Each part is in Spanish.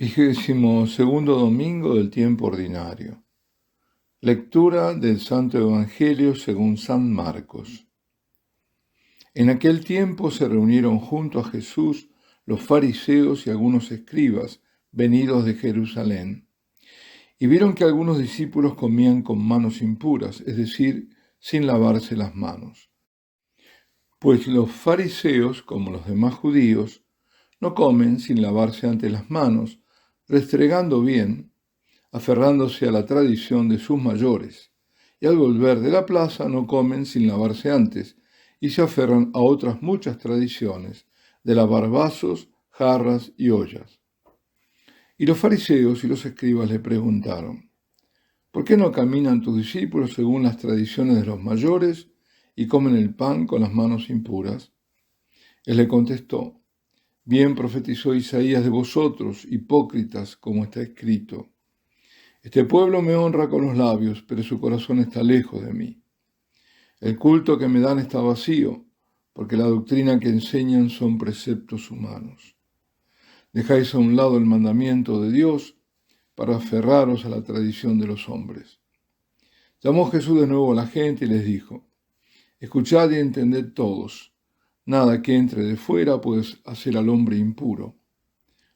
22º domingo del tiempo ordinario. Lectura del Santo Evangelio según San Marcos. En aquel tiempo se reunieron junto a Jesús los fariseos y algunos escribas venidos de Jerusalén, y vieron que algunos discípulos comían con manos impuras, es decir, sin lavarse las manos. Pues los fariseos, como los demás judíos, no comen sin lavarse antes las manos, restregando bien, aferrándose a la tradición de sus mayores, y al volver de la plaza no comen sin lavarse antes, y se aferran a otras muchas tradiciones, de lavar vasos, jarras y ollas. Y los fariseos y los escribas le preguntaron: ¿por qué no caminan tus discípulos según las tradiciones de los mayores y comen el pan con las manos impuras? Él le contestó: bien profetizó Isaías de vosotros, hipócritas, como está escrito: este pueblo me honra con los labios, pero su corazón está lejos de mí. El culto que me dan está vacío, porque la doctrina que enseñan son preceptos humanos. Dejáis a un lado el mandamiento de Dios para aferraros a la tradición de los hombres. Llamó Jesús de nuevo a la gente y les dijo: escuchad y entended todos, nada que entre de fuera puede hacer al hombre impuro.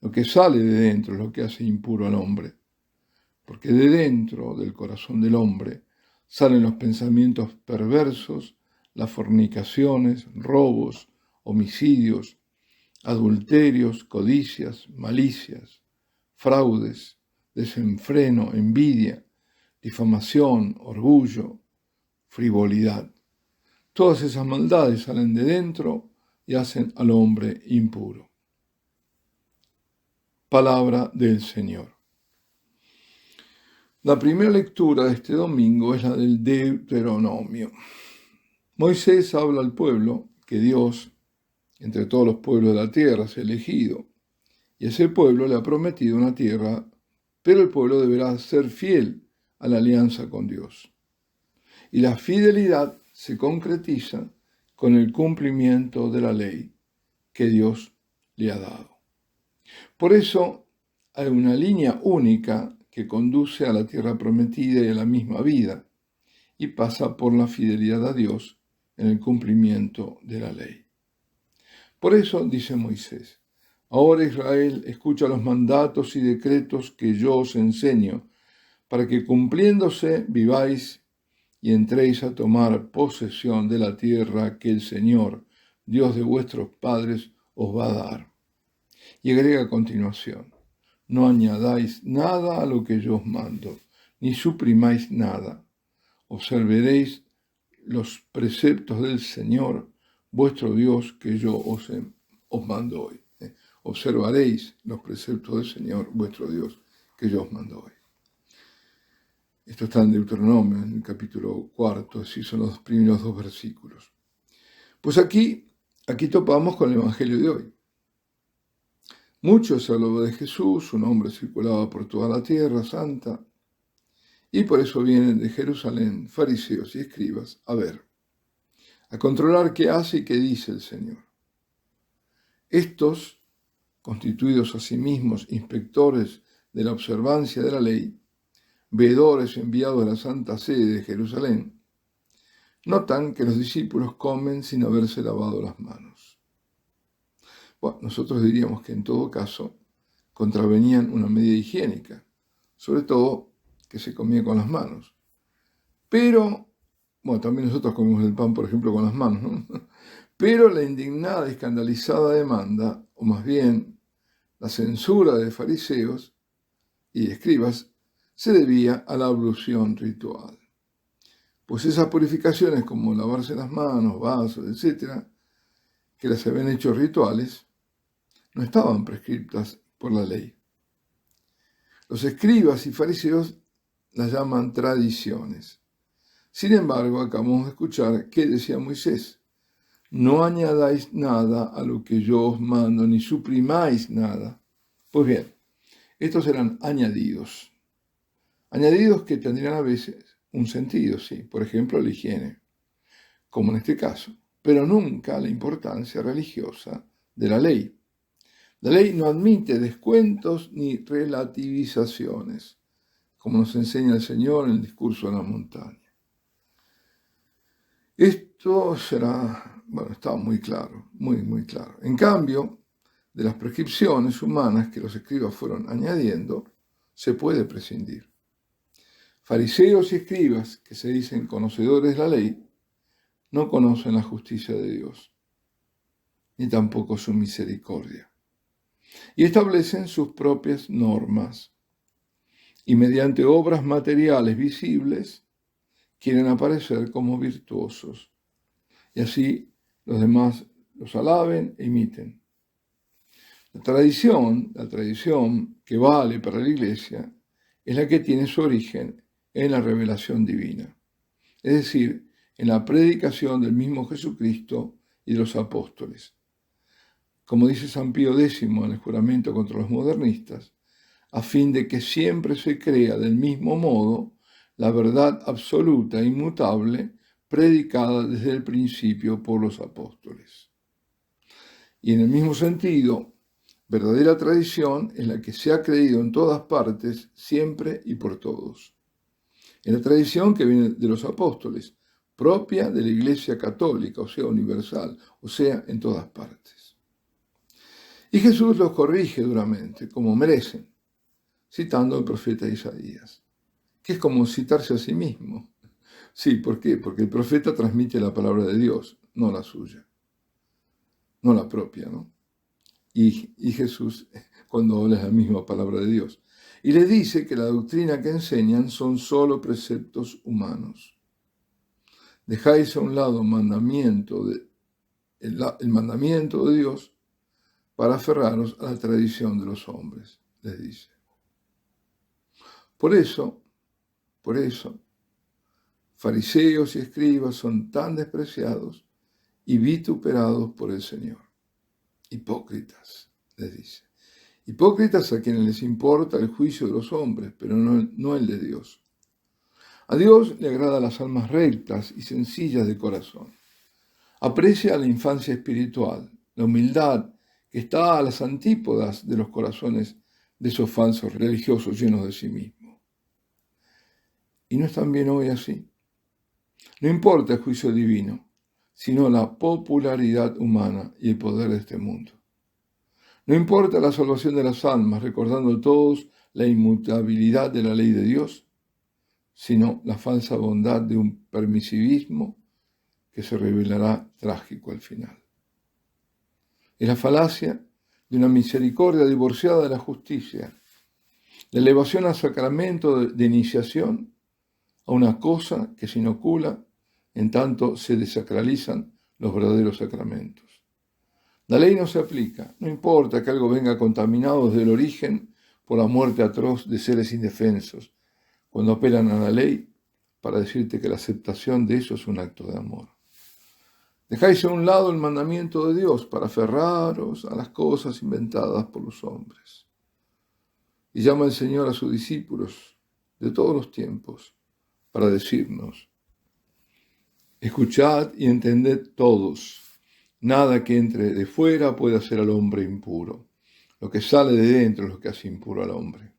Lo que sale de dentro es lo que hace impuro al hombre, porque de dentro del corazón del hombre salen los pensamientos perversos, las fornicaciones, robos, homicidios, adulterios, codicias, malicias, fraudes, desenfreno, envidia, difamación, orgullo, frivolidad. Todas esas maldades salen de dentro y hacen al hombre impuro. Palabra del Señor. La primera lectura de este domingo es la del Deuteronomio. Moisés habla al pueblo que Dios, entre todos los pueblos de la tierra, se ha elegido, y ese pueblo le ha prometido una tierra, pero el pueblo deberá ser fiel a la alianza con Dios. Y la fidelidad se concretiza con el cumplimiento de la ley que Dios le ha dado. Por eso hay una línea única que conduce a la tierra prometida y a la misma vida, y pasa por la fidelidad a Dios en el cumplimiento de la ley. Por eso dice Moisés: ahora Israel, escucha los mandatos y decretos que yo os enseño, para que cumpliéndose viváis y entréis a tomar posesión de la tierra que el Señor, Dios de vuestros padres, os va a dar. Y agrega a continuación: no añadáis nada a lo que yo os mando, ni suprimáis nada. Observaréis los preceptos del Señor, vuestro Dios, que yo os mando hoy. Observaréis los preceptos del Señor, vuestro Dios, que yo os mando hoy. Esto está en Deuteronomio, en el capítulo 4, así son los primeros 2 versículos. Pues aquí topamos con el Evangelio de hoy. Mucho se hablaba de Jesús, su nombre circulaba por toda la tierra santa, y por eso vienen de Jerusalén fariseos y escribas a controlar qué hace y qué dice el Señor. Estos, constituidos a sí mismos inspectores de la observancia de la ley, veedores enviados a la Santa Sede de Jerusalén, notan que los discípulos comen sin haberse lavado las manos. Bueno, nosotros diríamos que en todo caso contravenían una medida higiénica, sobre todo que se comía con las manos. Pero, bueno, también nosotros comemos el pan, por ejemplo, con las manos, ¿no? Pero la indignada y escandalizada demanda, o más bien la censura de fariseos y escribas, se debía a la ablución ritual. Pues esas purificaciones como lavarse las manos, vasos, etc., que las habían hecho rituales, no estaban prescritas por la ley. Los escribas y fariseos las llaman tradiciones. Sin embargo, acabamos de escuchar qué decía Moisés: no añadáis nada a lo que yo os mando, ni suprimáis nada. Pues bien, estos eran añadidos. Añadidos que tendrían a veces un sentido, sí, por ejemplo, la higiene, como en este caso, pero nunca la importancia religiosa de la ley. La ley no admite descuentos ni relativizaciones, como nos enseña el Señor en el discurso de la montaña. Esto está muy claro, muy claro. En cambio, de las prescripciones humanas que los escribas fueron añadiendo, se puede prescindir. Fariseos y escribas, que se dicen conocedores de la ley, no conocen la justicia de Dios, ni tampoco su misericordia, y establecen sus propias normas, y mediante obras materiales visibles quieren aparecer como virtuosos, y así los demás los alaben e imiten. La tradición que vale para la Iglesia es la que tiene su origen en la revelación divina, es decir, en la predicación del mismo Jesucristo y de los apóstoles. Como dice San Pío X en el juramento contra los modernistas, a fin de que siempre se crea del mismo modo la verdad absoluta e inmutable predicada desde el principio por los apóstoles. Y en el mismo sentido, verdadera tradición es la que se ha creído en todas partes, siempre y por todos. Es la tradición que viene de los apóstoles, propia de la Iglesia católica, o sea, universal, o sea, en todas partes. Y Jesús los corrige duramente, como merecen, citando al profeta Isaías, que es como citarse a sí mismo. Sí, ¿por qué? Porque el profeta transmite la palabra de Dios, no la suya, no la propia, ¿no? Y Jesús, cuando habla, es la misma palabra de Dios. Y le dice que la doctrina que enseñan son solo preceptos humanos. Dejáis a un lado el mandamiento de Dios para aferraros a la tradición de los hombres, les dice. Por eso, fariseos y escribas son tan despreciados y vituperados por el Señor. Hipócritas, les dice. Hipócritas a quienes les importa el juicio de los hombres, pero no el de Dios. A Dios le agrada las almas rectas y sencillas de corazón. Aprecia la infancia espiritual, la humildad que está a las antípodas de los corazones de esos falsos religiosos llenos de sí mismos. Y no es también hoy así. No importa el juicio divino, sino la popularidad humana y el poder de este mundo. No importa la salvación de las almas, recordando todos la inmutabilidad de la ley de Dios, sino la falsa bondad de un permisivismo que se revelará trágico al final. Es la falacia de una misericordia divorciada de la justicia, la elevación al sacramento de iniciación a una cosa que se inocula en tanto se desacralizan los verdaderos sacramentos. La ley no se aplica, no importa que algo venga contaminado desde el origen por la muerte atroz de seres indefensos, cuando apelan a la ley para decirte que la aceptación de eso es un acto de amor. Dejáis a un lado el mandamiento de Dios para aferraros a las cosas inventadas por los hombres. Y llama el Señor a sus discípulos de todos los tiempos para decirnos: escuchad y entended todos, nada que entre de fuera puede hacer al hombre impuro. Lo que sale de dentro es lo que hace impuro al hombre.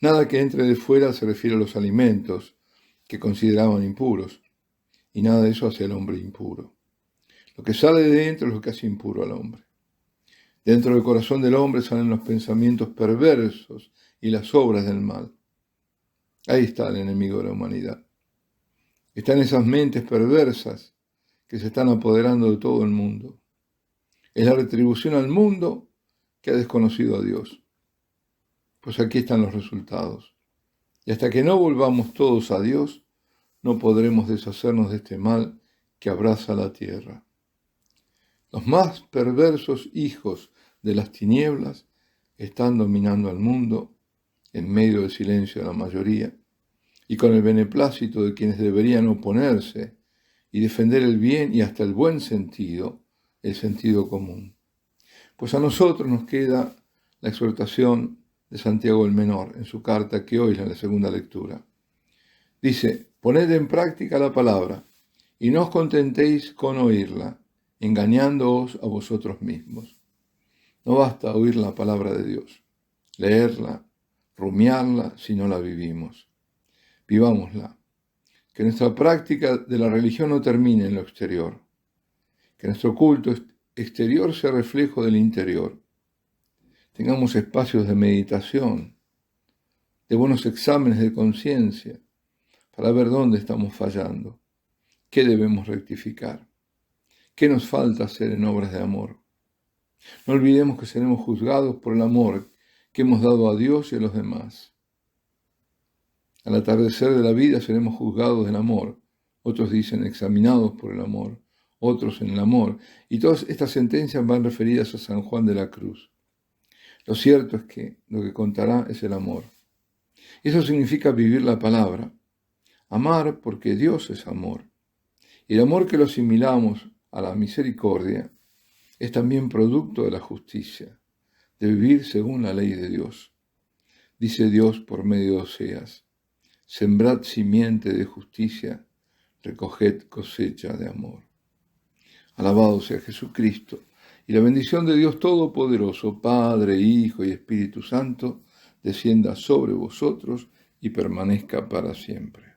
Nada que entre de fuera se refiere a los alimentos que consideraban impuros, y nada de eso hace al hombre impuro. Lo que sale de dentro es lo que hace impuro al hombre. Dentro del corazón del hombre salen los pensamientos perversos y las obras del mal. Ahí está el enemigo de la humanidad. Están esas mentes perversas que se están apoderando de todo el mundo. Es la retribución al mundo que ha desconocido a Dios. Pues aquí están los resultados. Y hasta que no volvamos todos a Dios, no podremos deshacernos de este mal que abraza la tierra. Los más perversos hijos de las tinieblas están dominando al mundo en medio del silencio de la mayoría y con el beneplácito de quienes deberían oponerse y defender el bien y hasta el buen sentido, el sentido común. Pues a nosotros nos queda la exhortación de Santiago el Menor en su carta que hoy es la segunda lectura. Dice: poned en práctica la palabra y no os contentéis con oírla, engañándoos a vosotros mismos. No basta oír la palabra de Dios, leerla, rumiarla si no la vivimos. Vivámosla. Que nuestra práctica de la religión no termine en lo exterior. Que nuestro culto exterior sea reflejo del interior. Tengamos espacios de meditación, de buenos exámenes de conciencia, para ver dónde estamos fallando, qué debemos rectificar, qué nos falta hacer en obras de amor. No olvidemos que seremos juzgados por el amor que hemos dado a Dios y a los demás. Al atardecer de la vida seremos juzgados del amor. Otros dicen examinados por el amor, otros en el amor. Y todas estas sentencias van referidas a San Juan de la Cruz. Lo cierto es que lo que contará es el amor. Eso significa vivir la palabra. Amar porque Dios es amor. Y el amor que lo asimilamos a la misericordia es también producto de la justicia, de vivir según la ley de Dios. Dice Dios por medio de Oseas: sembrad simiente de justicia, recoged cosecha de amor. Alabado sea Jesucristo, y la bendición de Dios Todopoderoso, Padre, Hijo y Espíritu Santo, descienda sobre vosotros y permanezca para siempre.